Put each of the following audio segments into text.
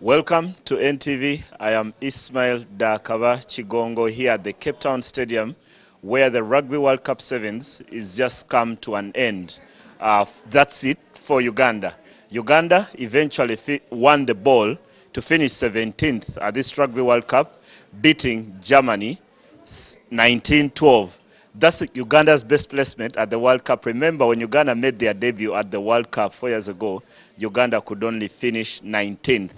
Welcome to NTV. I am Ismail Dakaba Chigongo here at the Cape Town Stadium, where the Rugby World Cup Sevens is just come to an end. That's it for Uganda. Uganda eventually won the ball to finish 17th at this Rugby World Cup, beating Germany 19-12. That's Uganda's best placement at the World Cup. Remember, when Uganda made their debut at the World Cup 4 years ago, Uganda could only finish 19th.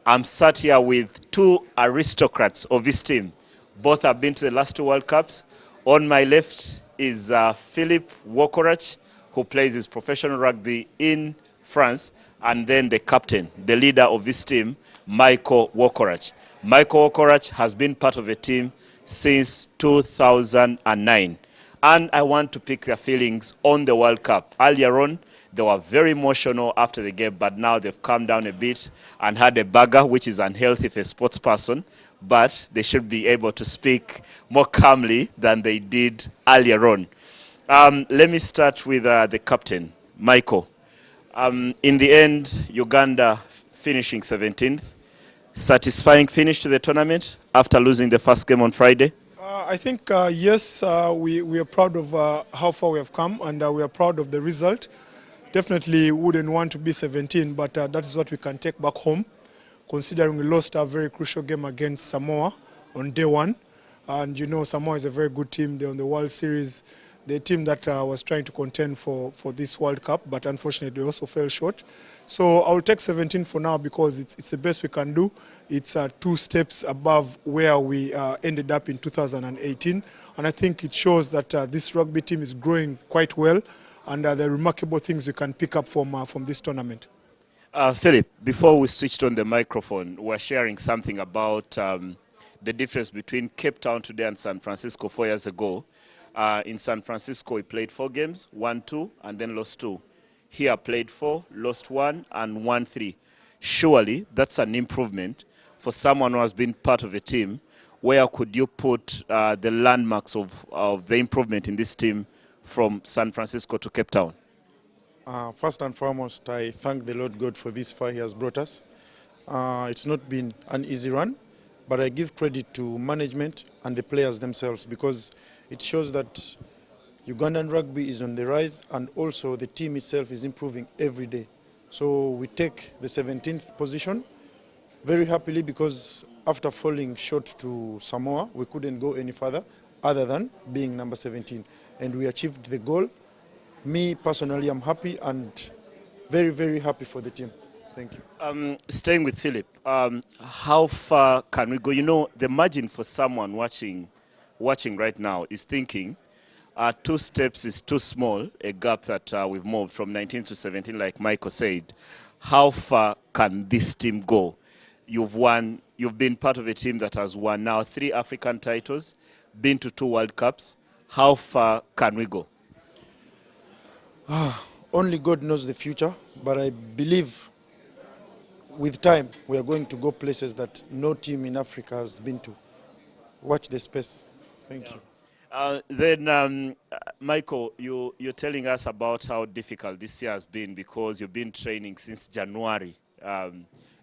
I'm sat here with two aristocrats of this team. Both have been to the last two World Cups. On my left is Phillip Wokorach, who plays his professional rugby in France, and then the captain, the leader of this team, Wokorach. Wokorach has been part of the team since 2009. And I want to pick their feelings on the World Cup. Earlier on, they were very emotional after the game, but now they've calmed down a bit and had a burger, which is unhealthy for a sports person, but they should be able to speak more calmly than they did earlier on. Let me start with the captain, Michael. In the end, Uganda finishing 17th. Satisfying finish to the tournament after losing the first game on Friday? I think, yes, we are proud of how far we have come, and we are proud of the result. Definitely wouldn't want to be 17, but that is what we can take back home, considering we lost a very crucial game against Samoa on day one. And you know, Samoa is a very good team. They're on the World Series, the team that was trying to contend for this World Cup, but unfortunately they also fell short. So I'll take 17 for now because it's the best we can do. It's 2 steps above where we ended up in 2018. And I think it shows that this rugby team is growing quite well, and the remarkable things we can pick up from this tournament. Philip, before we switched on the microphone, we're sharing something about the difference between Cape Town today and San Francisco 4 years ago. In San Francisco, we played 4 games, won 2, and then lost 2. Here, played 4, lost 1, and won 3. Surely, that's an improvement for someone who has been part of a team. Where could you put the landmarks of the improvement in this team from San Francisco to Cape Town? First and foremost, I thank the Lord God for this far He has brought us. It's not been an easy run, but I give credit to management and the players themselves because it shows that Ugandan rugby is on the rise, and also the team itself is improving every day. So we take the 17th position very happily because after falling short to Samoa, we couldn't go any further other than being number 17. And we achieved the goal. Me personally, I'm happy and very, very happy for the team. Thank you. Staying with Philip, how far can we go? You know, the margin for someone watching right now is thinking 2 steps is too small, a gap that we've moved from 19 to 17, like Michael said. How far can this team go? You've been part of a team that has won now 3 African titles, been to 2 World Cups. How far can we go? Only God knows the future, but I believe with time we are going to go places that no team in Africa has been to. Watch the space. Thank you. Then, Michael, you're telling us about how difficult this year has been because you've been training since January.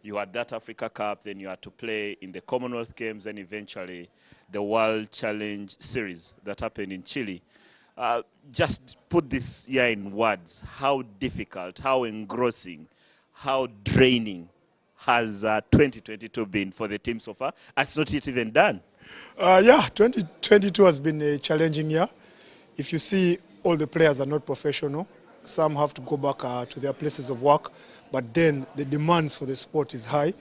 You had that Africa Cup, then you had to play in the Commonwealth Games, and eventually the World Challenge Series that happened in Chile. Just put this year in words. How difficult, how engrossing, how draining has 2022 been for the team so far? It's not yet even done. Yeah, 2022 has been a challenging year. If you see, all the players are not professional. Some have to go back to their places of work, but then the demands for the sport is high.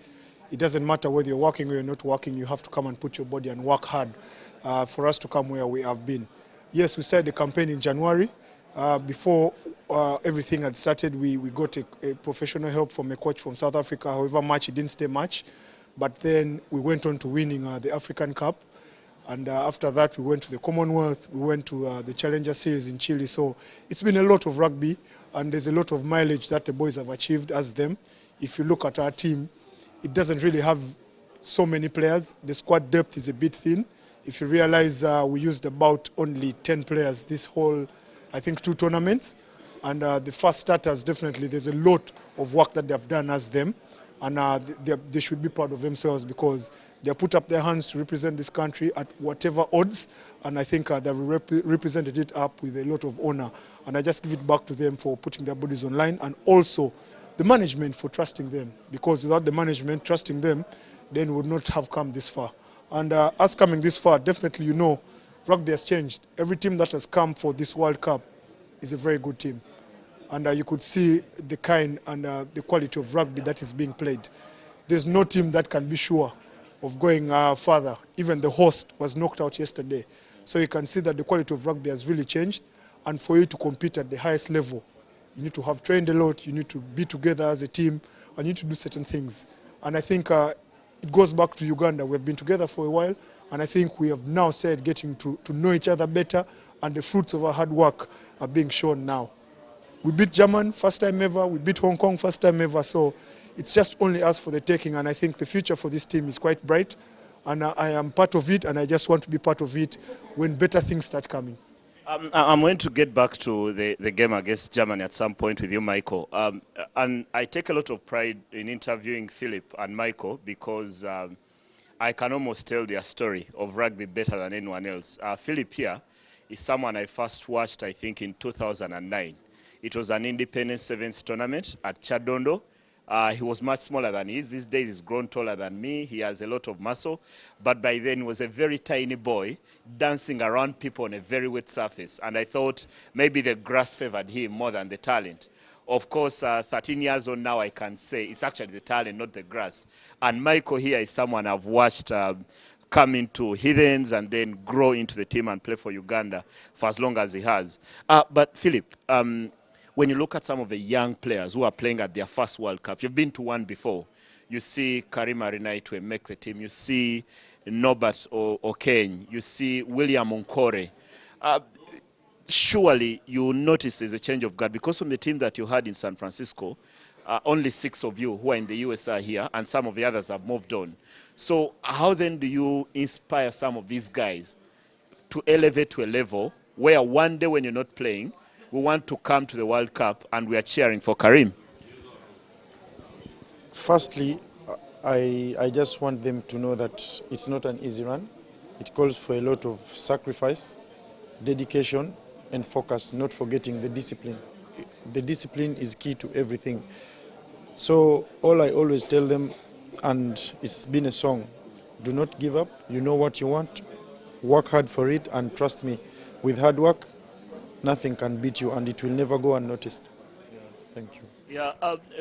It doesn't matter whether you're working or you're not working, you have to come and put your body and work hard for us to come where we have been. Yes, we started the campaign in January. Before everything had started, we got a professional help from a coach from South Africa. However much, he didn't stay much. But then we went on to winning the African Cup. And after that, we went to the Commonwealth. We went to the Challenger Series in Chile. So it's been a lot of rugby, and there's a lot of mileage that the boys have achieved as them. If you look at our team, it doesn't really have so many players. The squad depth is a bit thin. If you realize we used about only 10 players this whole, I think, 2 tournaments. And the first starters, definitely, there's a lot of work that they've done as them. and they should be proud of themselves because they put up their hands to represent this country at whatever odds, and I think they've represented it up with a lot of honor. And I just give it back to them for putting their bodies online, and also the management for trusting them, because without the management trusting them, then we would not have come this far. And us coming this far, definitely, you know, rugby has changed. Every team that has come for this World Cup is a very good team. And you could see the kind and the quality of rugby that is being played. There's no team that can be sure of going further. Even the host was knocked out yesterday. So you can see that the quality of rugby has really changed. And for you to compete at the highest level, you need to have trained a lot, you need to be together as a team, and you need to do certain things. And I think it goes back to Uganda. We've been together for a while, and I think we have now said getting to know each other better, and the fruits of our hard work are being shown now. We beat Germany first time ever, we beat Hong Kong first time ever, so it's just only us for the taking, and I think the future for this team is quite bright, and I am part of it, and I just want to be part of it when better things start coming. I'm going to get back to the game against Germany at some point with you, Michael. And I take a lot of pride in interviewing Phillip and Michael because I can almost tell their story of rugby better than anyone else. Phillip here is someone I first watched, I think, in 2009. It was an independent sevens tournament at Chadondo. He was much smaller than he is. These days he's grown taller than me. He has a lot of muscle. But by then he was a very tiny boy dancing around people on a very wet surface. And I thought maybe the grass favored him more than the talent. Of course, 13 years old now, I can say it's actually the talent, not the grass. And Michael here is someone I've watched come into Heathens and then grow into the team and play for Uganda for as long as he has. But Phillip, when you look at some of the young players who are playing at their first World Cup, you've been to one before. You see Karim Arinaitwe make the team. You see Norbert Okeny. You see William Onkore. Surely you notice there's a change of guard because from the team that you had in San Francisco, only 6 of you who are in the US are here and some of the others have moved on. So how then do you inspire some of these guys to elevate to a level where one day when you're not playing, we want to come to the World Cup and we are cheering for Karim? Firstly, I just want them to know that it's not an easy run. It calls for a lot of sacrifice, dedication, and focus, not forgetting the discipline. The discipline is key to everything. So all I always tell them, and it's been a song, do not give up. You know what you want. Work hard for it, and trust me, with hard work, nothing can beat you, and it will never go unnoticed. Thank you. Yeah,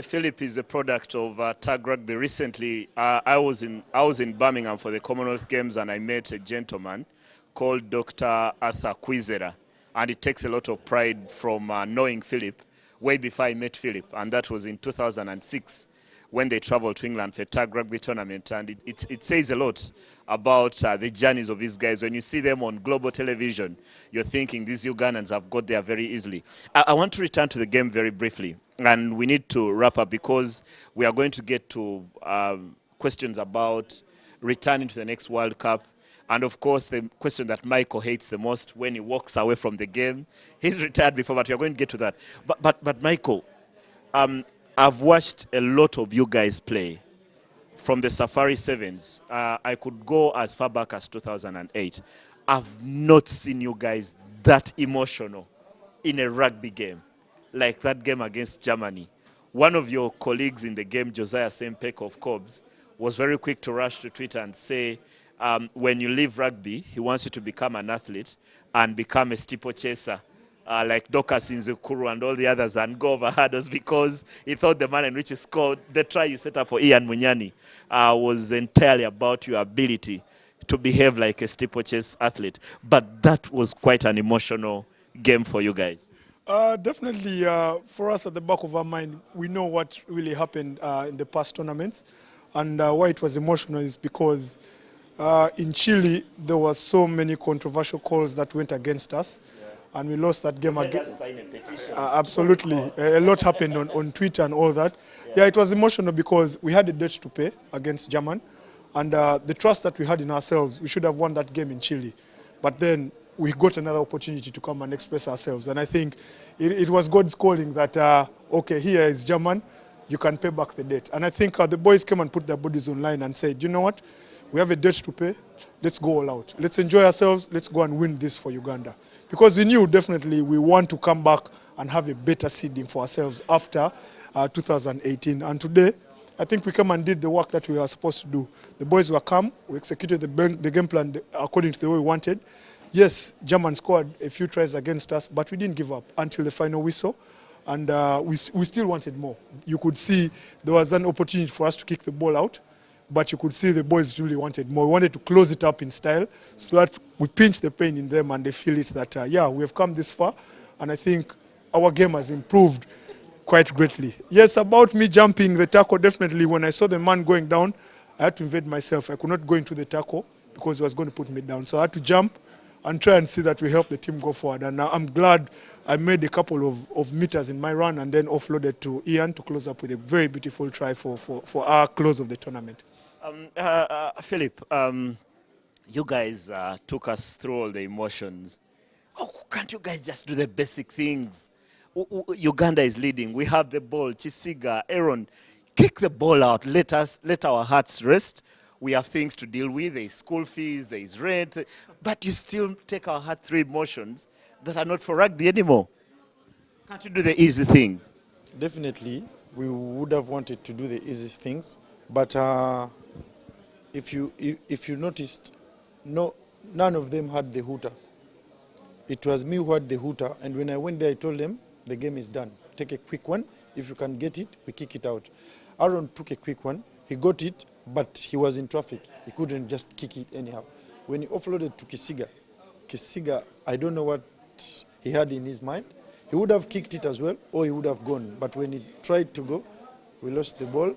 Phillip is a product of tag rugby. Recently, I was in Birmingham for the Commonwealth Games, and I met a gentleman called Dr. Arthur Kwizera, and it takes a lot of pride from knowing Phillip way before I met Phillip, and that was in 2006 when they traveled to England for a tag rugby tournament, and it says a lot about the journeys of these guys. When you see them on global television, you're thinking these Ugandans have got there very easily. I want to return to the game very briefly, and we need to wrap up because we are going to get to questions about returning to the next World Cup. And of course, the question that Michael hates the most when he walks away from the game. He's retired before, but we're going to get to that. But Michael, I've watched a lot of you guys play from the Safari Sevens. I could go as far back as 2008. I've not seen you guys that emotional in a rugby game, like that game against Germany. One of your colleagues in the game, Josiah Sempek of Cobbs, was very quick to rush to Twitter and say, when you leave rugby, he wants you to become an athlete and become a steeplechaser, like Dokas Inzukuru and all the others, and go over hurdles, because he thought the manner in which he scored the try you set up for Ian Munyani was entirely about your ability to behave like a steeplechase athlete. But that was quite an emotional game for you guys. Definitely, for us at the back of our mind, we know what really happened in the past tournaments, and why it was emotional is because in Chile, there were so many controversial calls that went against us, and we lost that game again. Absolutely. A lot happened on Twitter and all that. Yeah, it was emotional because we had a debt to pay against Germany, and the trust that we had in ourselves, we should have won that game in Chile. But then we got another opportunity to come and express ourselves. And I think it was God's calling that, okay, here is Germany. you can pay back the debt. And I think the boys came and put their bodies online and said, you know what, we have a debt to pay, let's go all out. Let's enjoy ourselves, let's go and win this for Uganda. Because we knew definitely we want to come back and have a better seeding for ourselves after 2018. And today, I think we came and did the work that we were supposed to do. The boys were calm, we executed the game plan according to the way we wanted. Yes, German scored a few tries against us, but we didn't give up until the final whistle. And we still wanted more. You could see there was an opportunity for us to kick the ball out, but you could see the boys really wanted more. We wanted to close it up in style so that we pinch the pain in them and they feel it that, yeah, we have come this far. And I think our game has improved quite greatly. Yes, about me jumping the tackle, definitely when I saw the man going down, I had to invade myself. I could not go into the tackle because he was going to put me down. So I had to jump and try and see that we help the team go forward. And I'm glad I made a couple of meters in my run and then offloaded to Ian to close up with a very beautiful try for our close of the tournament. Phillip, you guys took us through all the emotions. Oh, can't you guys just do the basic things? Uganda is leading. We have the ball. Chisiga, Aaron, kick the ball out. Let our hearts rest. We have things to deal with. There is school fees, there is rent. But you still take our heart through emotions that are not for rugby anymore. Can't you do the easy things? Definitely, we would have wanted to do the easy things. But if you noticed, none of them had the hooter. It was me who had the hooter. And when I went there, I told them, the game is done. Take a quick one. If you can get it, we kick it out. Aaron took a quick one. He got it, but he was in traffic. He couldn't just kick it anyhow. When he offloaded to Kisiga, I don't know what he had in his mind. He would have kicked it as well, or he would have gone. But when he tried to go, we lost the ball.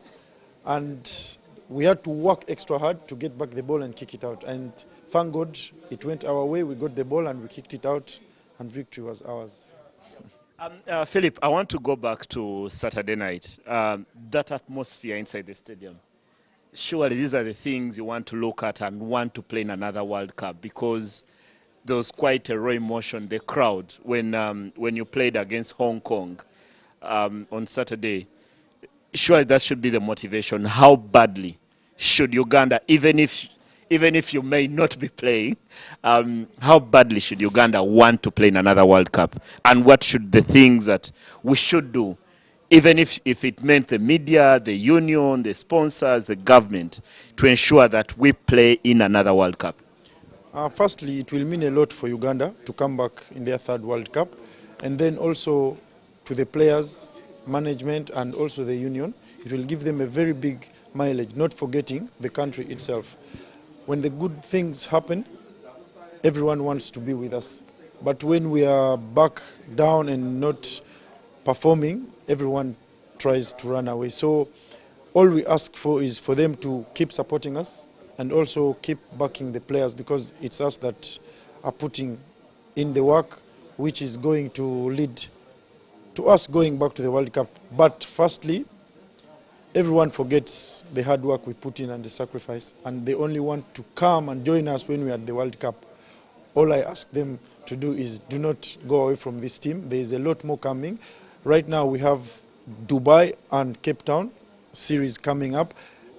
And we had to work extra hard to get back the ball and kick it out. And thank God it went our way. We got the ball and we kicked it out, and victory was ours. Phillip, I want to go back to Saturday night. That atmosphere inside the stadium. Surely these are the things you want to look at and want to play in another World Cup, because there was quite a raw emotion, the crowd, when you played against Hong Kong on Saturday. Surely that should be the motivation. How badly should Uganda, even if you may not be playing, how badly should Uganda want to play in another World Cup? And what should the things that we should do, even if it meant the media, the union, the sponsors, the government, to ensure that we play in another World Cup? Firstly, it will mean a lot for Uganda to come back in their third World Cup. And then also to the players, management, and also the union, it will give them a very big mileage, not forgetting the country itself. When the good things happen, everyone wants to be with us. But when we are back down and not performing, everyone tries to run away. So all we ask for is for them to keep supporting us and also keep backing the players, because it's us that are putting in the work, which is going to lead to us going back to the World Cup. But firstly, everyone forgets the hard work we put in and the sacrifice, and they only want to come and join us when we are at the World Cup. All I ask them to do is do not go away from this team. There is a lot more coming. Right now we have Dubai and Cape Town series coming up,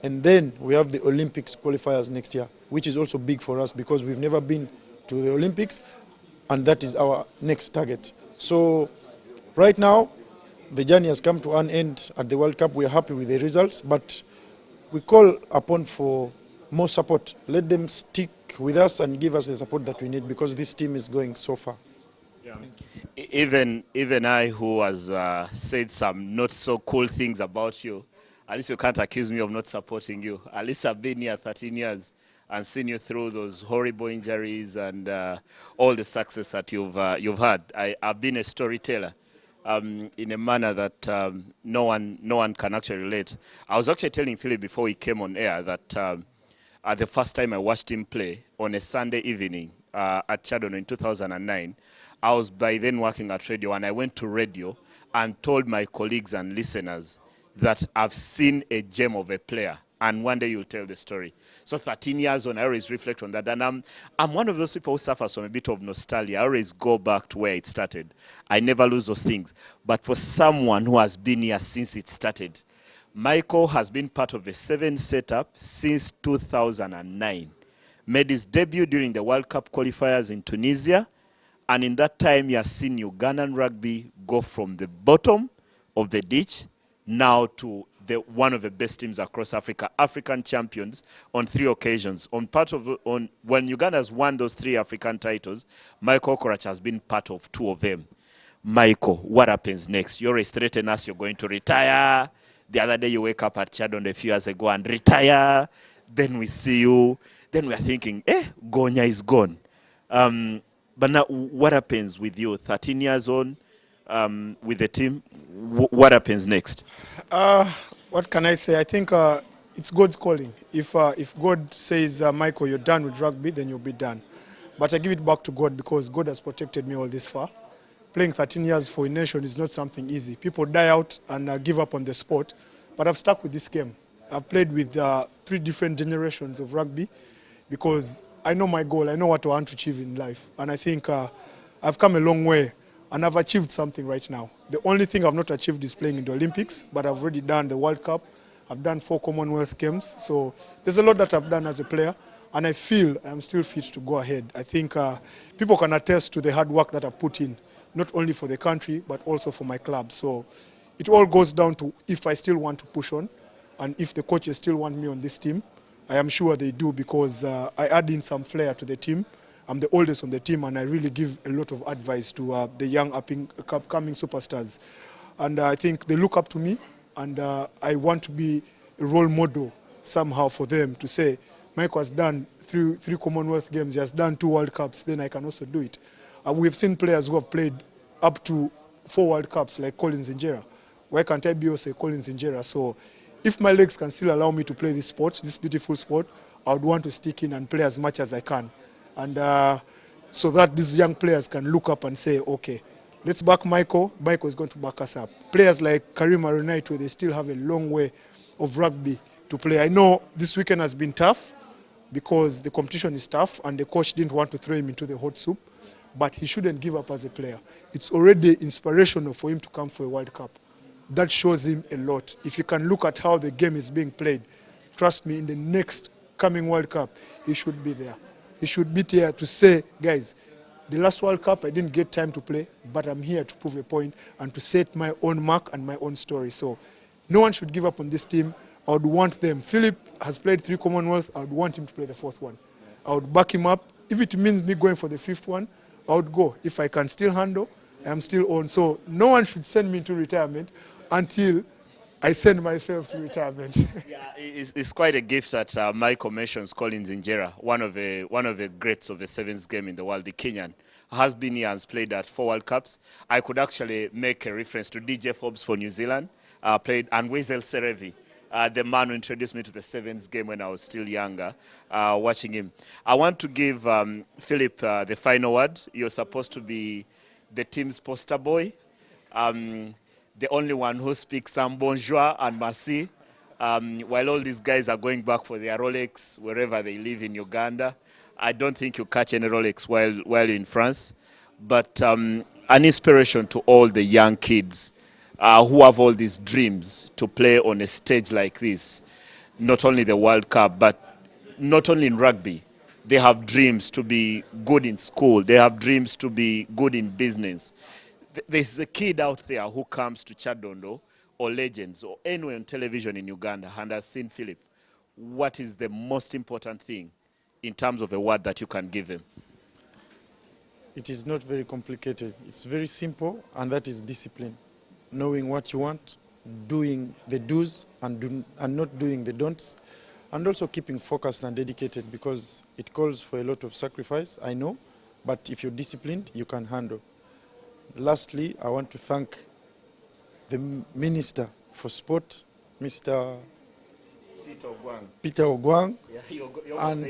and then we have the Olympics qualifiers next year, which is also big for us because we've never been to the Olympics, and that is our next target. So right now, the journey has come to an end at the World Cup. We are happy with the results, but we call upon for more support. Let them stick with us and give us the support that we need, because this team is going so far. Yeah. Even I, who has said some not so cool things about you, at least you can't accuse me of not supporting you. At least I've been here 13 years and seen you through those horrible injuries and all the success that you've had. I've been a storyteller. In a manner that no one can actually relate. I was actually telling Phillip before he came on air that the first time I watched him play on a Sunday evening at Chadono in 2009, I was by then working at radio, and I went to radio and told my colleagues and listeners that I've seen a gem of a player, and one day you'll tell the story. So 13 years on, I always reflect on that. And I'm one of those people who suffers from a bit of nostalgia. I always go back to where it started. I never lose those things. But for someone who has been here since it started, Michael has been part of a 7 setup since 2009. Made his debut during the World Cup qualifiers in Tunisia, and in that time he has seen Ugandan rugby go from the bottom of the ditch now to one of the best teams across Africa, African champions on 3 occasions. When Uganda's won those 3 African titles, Michael Wokorach has been part of 2 of them. Michael, what happens next? You always threaten us you're going to retire. The other day you wake up at Chadon a few years ago and retire. Then we see you. Then we are thinking, Gonya is gone. But now, what happens with you? 13 years on with the team. What happens next? What can I say? I think it's God's calling. If God says, Michael, you're done with rugby, then you'll be done. But I give it back to God because God has protected me all this far. Playing 13 years for a nation is not something easy. People die out and give up on the sport. But I've stuck with this game. I've played with 3 different generations of rugby because I know my goal. I know what I want to achieve in life. And I think I've come a long way and I've achieved something right now. The only thing I've not achieved is playing in the Olympics, but I've already done the World Cup. I've done 4 Commonwealth Games. So there's a lot that I've done as a player, and I feel I'm still fit to go ahead. I think people can attest to the hard work that I've put in, not only for the country, but also for my club. So it all goes down to if I still want to push on, and if the coaches still want me on this team. I am sure they do because I add in some flair to the team. I'm the oldest on the team, and I really give a lot of advice to the young upcoming superstars. And I think they look up to me, and I want to be a role model somehow for them to say, Mike has done 3 Commonwealth Games, he has done 2 World Cups, then I can also do it. We've seen players who have played up to 4 World Cups, like Collins Injera. Why can't I be also Collins Injera? So if my legs can still allow me to play this sport, this beautiful sport, I would want to stick in and play as much as I can. And so that these young players can look up and say, okay, let's back Michael. Michael is going to back us up. Players like Karim Arunaitu, they still have a long way of rugby to play. I know this weekend has been tough because the competition is tough and the coach didn't want to throw him into the hot soup, but he shouldn't give up as a player. It's already inspirational for him to come for a World Cup. That shows him a lot. If you can look at how the game is being played, trust me, in the next coming World Cup, he should be there. He should be there to say, guys, the last World Cup I didn't get time to play, but I'm here to prove a point and to set my own mark and my own story. So no one should give up on this team. I would want them. Phillip has played 3 Commonwealth. I would want him to play the 4th one. I would back him up. If it means me going for the 5th one, I would go. If I can still handle, I'm still on. So no one should send me into retirement until I send myself to retirement. Yeah, it's quite a gift that Michael mentions Collins Injera, one of the greats of the 7th game in the world, the Kenyan. Has been here and has played at 4 World Cups. I could actually make a reference to DJ Forbes for New Zealand, played, and Wezel Serevi, the man who introduced me to the 7th game when I was still younger, watching him. I want to give Phillip the final word. You're supposed to be the team's poster boy. The only one who speaks some bonjour and merci, while all these guys are going back for their Rolex wherever they live in Uganda. I don't think you catch any Rolex while you're in France, but an inspiration to all the young kids who have all these dreams to play on a stage like this, not only the World Cup, but not only in rugby. They have dreams to be good in school. They have dreams to be good in business. There's a kid out there who comes to Chadondo or Legends or anywhere on television in Uganda and has seen Phillip. What is the most important thing in terms of a word that you can give him? It is not very complicated. It's very simple, and that is discipline. Knowing what you want, doing the do's and not doing the don'ts, and also keeping focused and dedicated because it calls for a lot of sacrifice, I know, but if you're disciplined, you can handle. Lastly, I want to thank the Minister for Sport, Mr. Peter Ogwang, and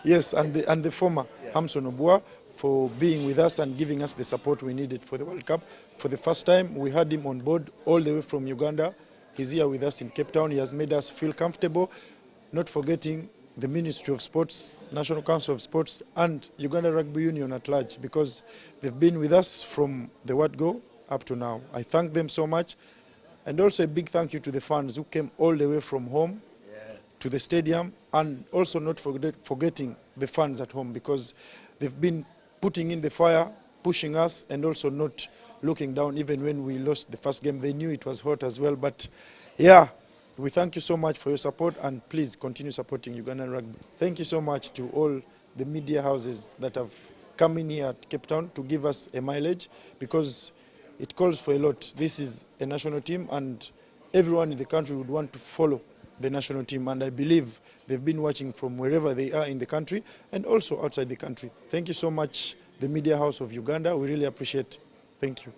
yes, and the former Hamson Obua for being with us and giving us the support we needed for the World Cup. For the first time, we had him on board all the way from Uganda. He's here with us in Cape Town. He has made us feel comfortable, not forgetting the Ministry of Sports, National Council of Sports, and Uganda Rugby Union at large, because they've been with us from the word go up to now. I thank them so much. And also a big thank you to the fans who came all the way from home to the stadium, and also not forgetting the fans at home, because they've been putting in the fire, pushing us, and also not looking down. Even when we lost the first game, they knew it was hot as well. But yeah, we thank you so much for your support, and please continue supporting Ugandan rugby. Thank you so much to all the media houses that have come in here at Cape Town to give us a mileage, because it calls for a lot. This is a national team, and everyone in the country would want to follow the national team, and I believe they've been watching from wherever they are in the country and also outside the country. Thank you so much, the Media House of Uganda. We really appreciate it. Thank you.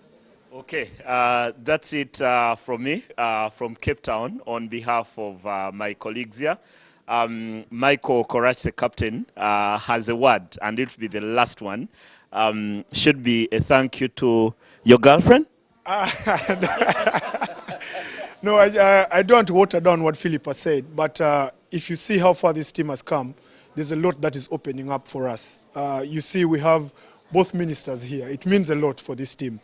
Okay, that's it from me, from Cape Town, on behalf of my colleagues here. Michael Wokorach, the captain, has a word, and it will be the last one. Should be a thank you to your girlfriend? No, I don't want to water down what Phillip has said, but if you see how far this team has come, there's a lot that is opening up for us. You see, we have both ministers here. It means a lot for this team.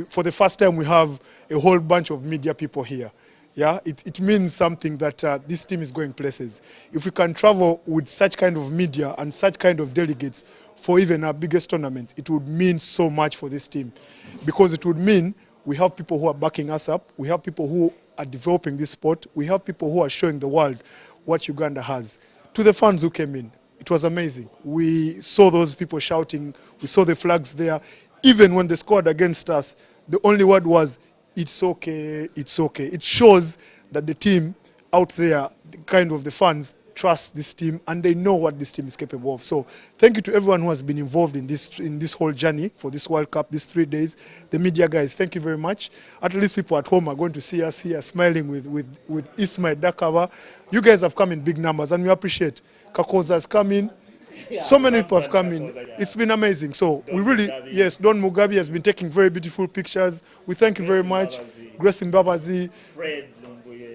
For the first time, we have a whole bunch of media people here. Yeah, it means something that this team is going places. If we can travel with such kind of media and such kind of delegates for even our biggest tournaments, it would mean so much for this team, because it would mean we have people who are backing us up. We have people who are developing this sport. We have people who are showing the world what Uganda has. To the fans who came in, it was amazing. We saw those people shouting. We saw the flags there. Even when they scored against us, the only word was, it's okay, it's okay. It shows that the team out there, the fans, trust this team, and they know what this team is capable of. So thank you to everyone who has been involved in this whole journey for this World Cup, these 3 days. The media guys, thank you very much. At least people at home are going to see us here smiling with Ismail Dakava. You guys have come in big numbers, and we appreciate. Kakoza has come in. So many people have come in. It's been amazing. So we really, yes, Don Mugabe has been taking very beautiful pictures. We thank you very much. Grace Mbabazi.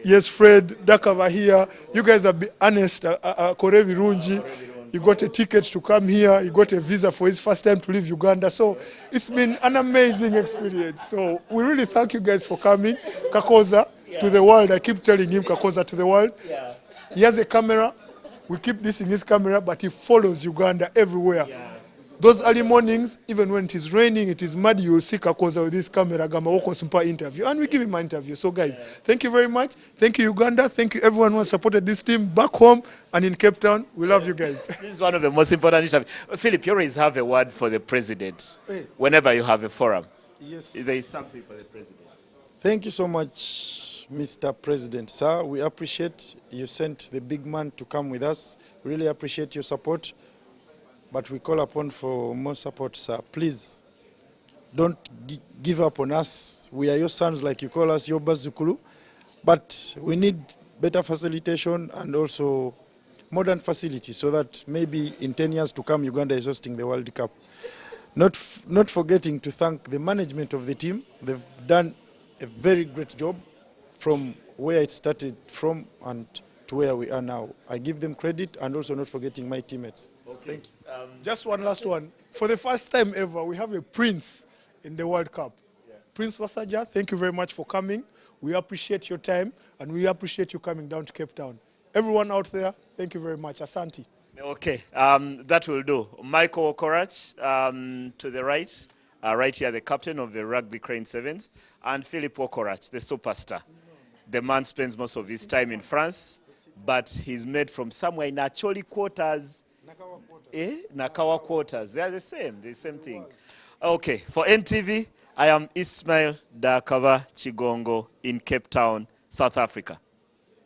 Yes, Fred, Dakava here. You guys have been honest. Korevi Runji, you got a ticket to come here. You got a visa for his first time to leave Uganda. So it's been an amazing experience. So we really thank you guys for coming. Kakoza to the world. I keep telling him Kakoza to the world. He has a camera. We keep this in his camera, but he follows Uganda everywhere. Those early mornings, even when it is raining, it is muddy, you will see Kakoza with his camera, Gama Woko Sumpa interview, and we give him an interview. So guys, thank you very much. Thank you, Uganda. Thank you, everyone who has supported this team back home and in Cape Town. We love you guys. This is one of the most important interviews. Phillip, you always have a word for the president whenever you have a forum. Yes. There is something for the president. Thank you so much, Mr. President. Sir, we appreciate you sent the big man to come with us. Really appreciate your support. But we call upon for more support, sir. Please, don't give up on us. We are your sons, like you call us, your bazukulu. But we need better facilitation and also modern facilities so that maybe in 10 years to come, Uganda is hosting the World Cup. Not forgetting to thank the management of the team. They've done a very great job from where it started from and to where we are now. I give them credit, and also not forgetting my teammates. Okay. Thank you. Just one last one. For the first time ever, we have a prince in the World Cup. Prince Wasaja, thank you very much for coming. We appreciate your time, and we appreciate you coming down to Cape Town. Everyone out there, thank you very much. Asante. Okay, that will do. Michael Wokorach to the right, right here, the captain of the Rugby Crane Sevens, and Phillip Wokorach, the superstar. The man spends most of his time in France, but he's made from somewhere in Acholi quarters. Nakawa quarters. They are the same thing. Okay, for NTV, I am Ismail Dakava Chigongo in Cape Town, South Africa.